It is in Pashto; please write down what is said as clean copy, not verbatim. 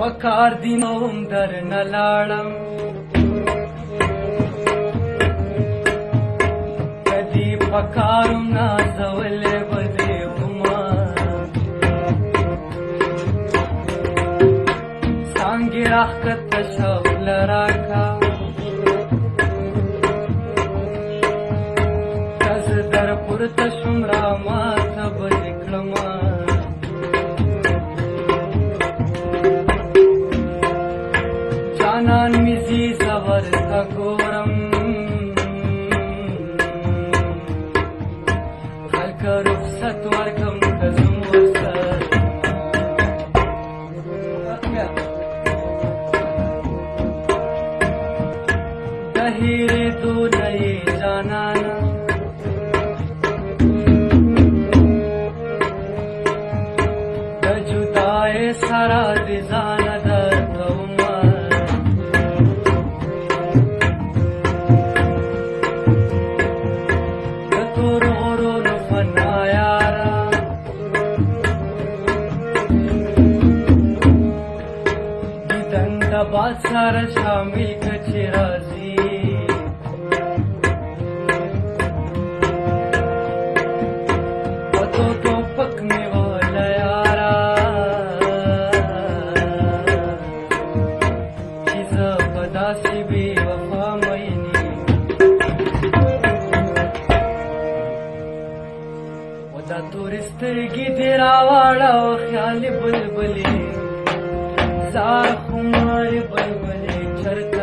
پکار دی نوم در نلاړم کدی پکارم نازولې بده وما څنګه راکت شغل راکا کز در پورته شمرا ما ته بلیکړم جانان میزی زور تا گورم خلق رخصت ورکم کزم ورسد دهیر دو نئی جانانا د جدای سرا دی زان در کوما बात सारा शामिल कच्चे राजी तो पकने वाला यारा चीज़ा पदा सी भी वफा मैनी वदा तुरिस्तगी तेरा वाला ख्याल बुलबुली जार खुमार बलबले चरता